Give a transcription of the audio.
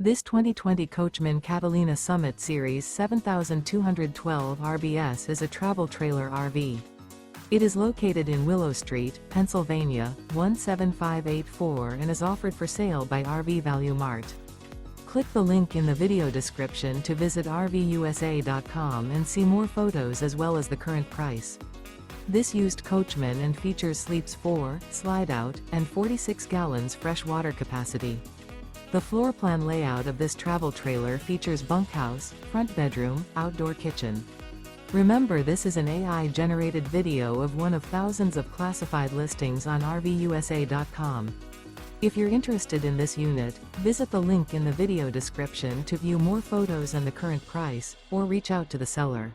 This 2020 Coachmen Catalina Summit Series 7212 RBS is a travel trailer RV. It is located in Willow Street, Pennsylvania, 17584 and is offered for sale by RV Value Mart. Click the link in the video description to visit RVUSA.com and see more photos as well as the current price. This used coachman and features sleeps 4, Slideout, and 46 gallons fresh water capacity. The floor plan layout of this travel trailer features bunkhouse, front bedroom, outdoor kitchen. Remember, this is an AI-generated video of one of thousands of classified listings on RVUSA.com. If you're interested in this unit, visit the link in the video description to view more photos and the current price, or reach out to the seller.